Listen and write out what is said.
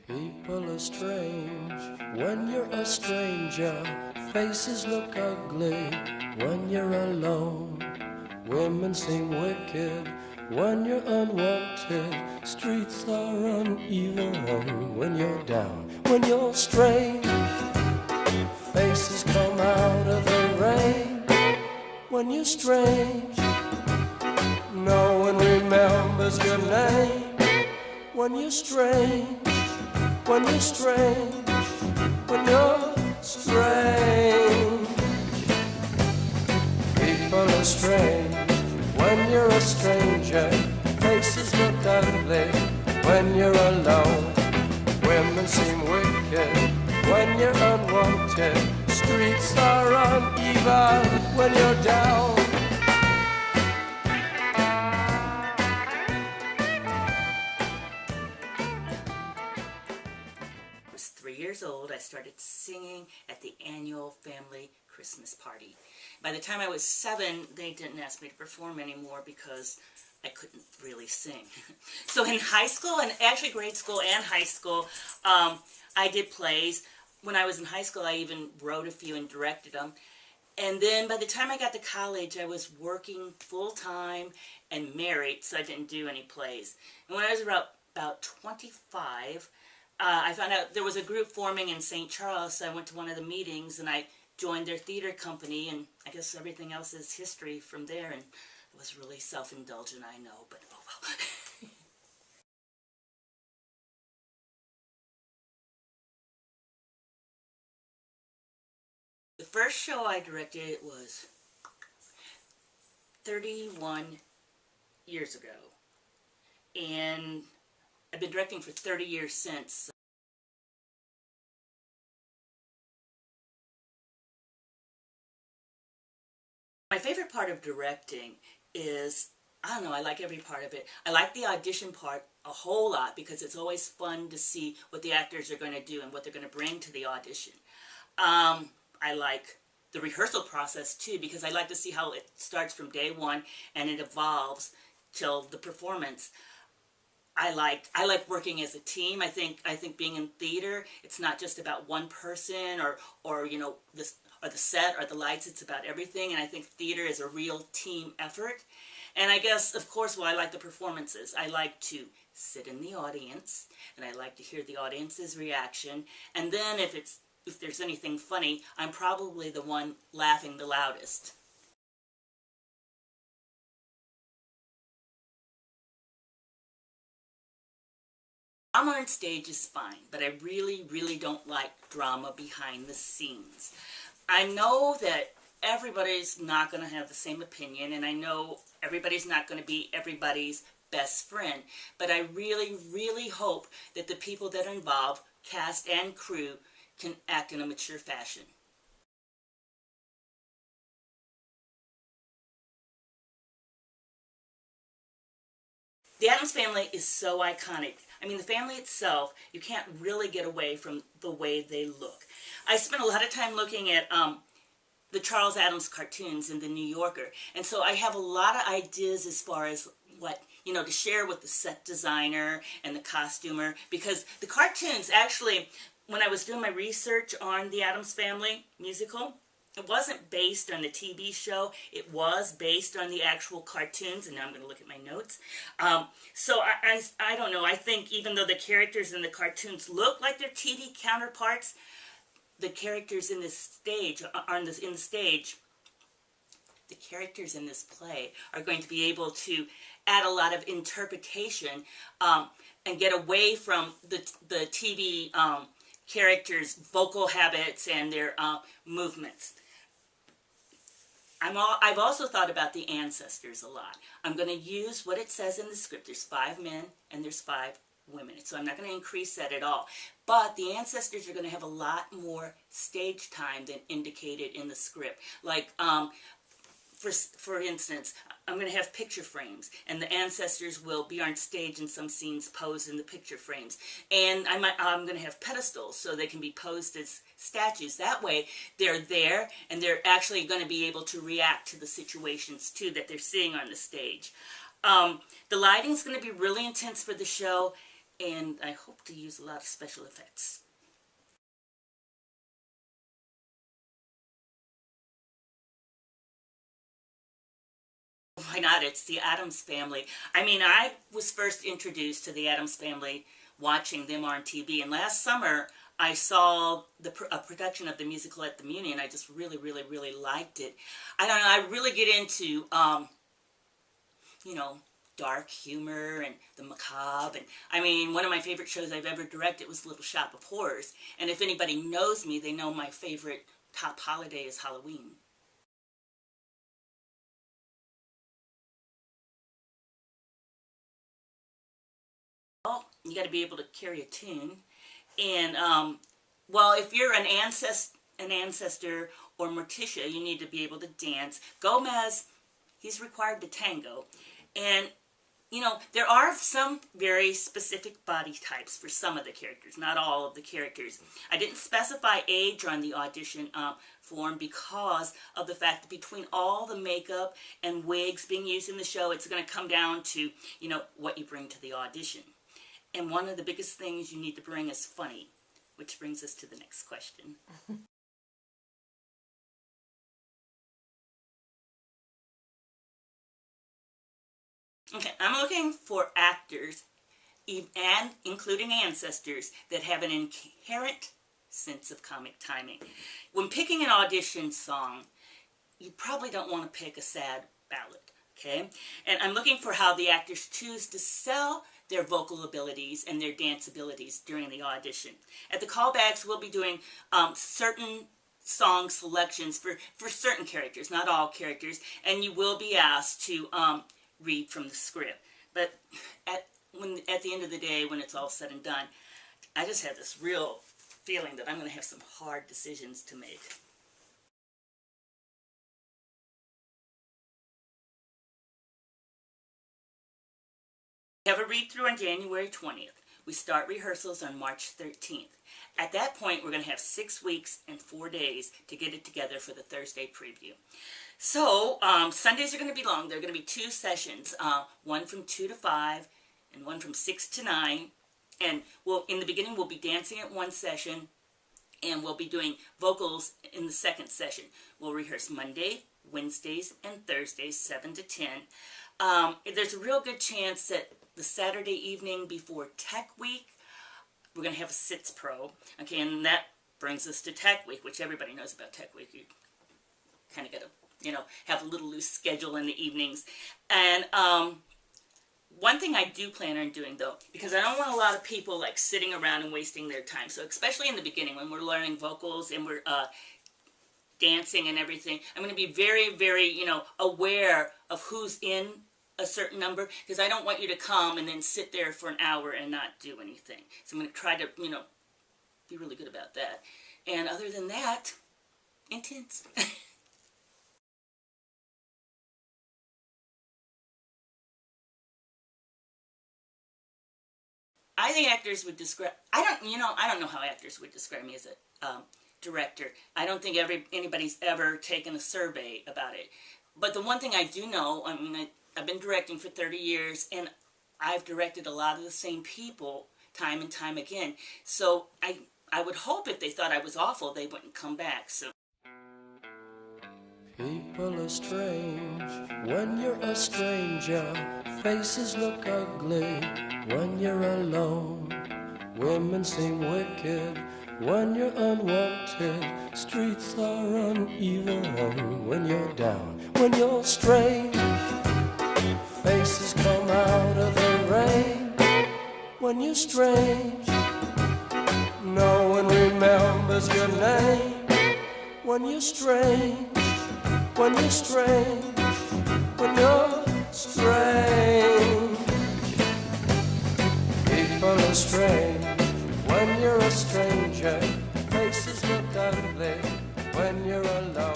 People are strange when you're a stranger. Faces look ugly when you're alone. Women seem wicked when you're unwanted. Streets are uneven when you're down. When you're strange, faces come out of the rain. When you're strange, no one remembers your name. When you're strange, when you're strange, when you're strange. People are strange when you're a stranger. Faces look ugly when you're alone. Women seem wicked when you're unwanted. Streets are uneven when you're down. I was 3 years old. I started singing at the annual family Christmas party. By the time I was 7, they didn't ask me to perform anymore because I couldn't really sing. So in high school, and actually grade school and high school, I did plays. When I was in high school, I even wrote a few and directed them. And then by the time I got to college, I was working full-time and married, so I didn't do any plays. And when I was about 25, I found out there was a group forming in St. Charles, so I went to one of the meetings and I joined their theater company, and I guess everything else is history from there, and it was really self-indulgent, I know, but oh well. The first show I directed was 31 years ago, and I've been directing for 30 years since. My favorite part of directing is, I don't know, I like every part of it. I like the audition part a whole lot because it's always fun to see what the actors are going to do and what they're going to bring to the audition. I like the rehearsal process too because I like to see how it starts from day one and it evolves till the performance. I like working as a team. I think being in theater, it's not just about one person or you know this or the set or the lights. It's about everything, and I think theater is a real team effort. And I guess, of course, I like the performances. I like to sit in the audience, and I like to hear the audience's reaction. And then if there's anything funny, I'm probably the one laughing the loudest. Drama on stage is fine, but I really don't like drama behind the scenes. I know that everybody's not going to have the same opinion, and I know everybody's not going to be everybody's best friend, but I really hope that the people that are involved, cast and crew, can act in a mature fashion. The Addams family is so iconic. I mean, the family itself, you can't really get away from the way they look. I spent a lot of time looking at the Charles Addams cartoons in the New Yorker, and so I have a lot of ideas as far as what, you know, to share with the set designer and the costumer, because the cartoons actually, when I was doing my research on the Addams Family musical, it wasn't based on the TV show. It was based on the actual cartoons, and now I'm going to look at my notes. So I don't know. I think even though the characters in the cartoons look like their TV counterparts, the characters in this stage the characters in this play are going to be able to add a lot of interpretation and get away from the TV characters' vocal habits and their movements. I've also thought about the ancestors a lot. I'm going to use what it says in the script. There's 5 men and there's 5 women, so I'm not going to increase that at all. But the ancestors are going to have a lot more stage time than indicated in the script. Like, for instance, I'm going to have picture frames, and the ancestors will be on stage in some scenes posed in the picture frames. And I'm going to have pedestals so they can be posed as statues. That way, they're there, and they're actually going to be able to react to the situations, too, that they're seeing on the stage. The lighting is going to be really intense for the show. and I hope to use a lot of special effects. Why not? It's the Addams Family. I mean, I was first introduced to the Addams Family watching them on TV, and last summer I saw a production of the musical at the Muni, and I just really, really, really liked it. I don't know, I really get into, you know, dark humor and the macabre. And I mean, one of my favorite shows I've ever directed was Little Shop of Horrors. And if anybody knows me, they know my favorite top holiday is Halloween. Well, you got to be able to carry a tune. And, well, if you're an ancestor or Morticia, you need to be able to dance. Gomez, he's required to tango. And, you know, there are some very specific body types for some of the characters, not all of the characters. I didn't specify age on the audition form because of the fact that between all the makeup and wigs being used in the show, it's going to come down to, you know, what you bring to the audition. And one of the biggest things you need to bring is funny, which brings us to the next question. Okay, I'm looking for actors, and including ancestors, that have an inherent sense of comic timing. When picking an audition song, you probably don't want to pick a sad ballad, okay? And I'm looking for how the actors choose to sell their vocal abilities and their dance abilities during the audition. At the callbacks, we'll be doing certain song selections for certain characters, not all characters, and you will be asked to read from the script. But at the end of the day, when it's all said and done, I just have this real feeling that I'm going to have some hard decisions to make. We have a read-through on January 20th. We start rehearsals on March 13th. At that point, we're going to have 6 weeks and 4 days to get it together for the Thursday preview. So, Sundays are going to be long. There are going to be 2 sessions, one from 2 to 5 and one from 6 to 9. And in the beginning, we'll be dancing at one session, and we'll be doing vocals in the second session. We'll rehearse Monday, Wednesdays, and Thursdays, 7 to 10. There's a real good chance that the Saturday evening before Tech Week, we're going to have a Sits Pro. Okay, and that brings us to Tech Week, which everybody knows about Tech Week. You kind of got to, you know, have a little loose schedule in the evenings. And one thing I do plan on doing, though, because I don't want a lot of people like sitting around and wasting their time. So especially in the beginning when we're learning vocals and we're dancing and everything, I'm going to be very, very, you know, aware of who's in a certain number, because I don't want you to come and then sit there for an hour and not do anything. So I'm going to try to, you know, be really good about that. And other than that, intense. I think actors would describe, I don't know how actors would describe me as a director. I don't think anybody's ever taken a survey about it. But the one thing I do know, I mean, I've been directing for 30 years, and I've directed a lot of the same people time and time again. So I would hope if they thought I was awful, they wouldn't come back. So. People are strange when you're a stranger. Faces look ugly when you're alone. Women seem wicked when you're unwanted. Streets are uneven when you're down. When you're strange, faces come out of the rain. When you're strange, no one remembers your name. When you're strange, when you're strange, when you're strange. People are strange when you're a stranger. Faces look ugly when you're alone.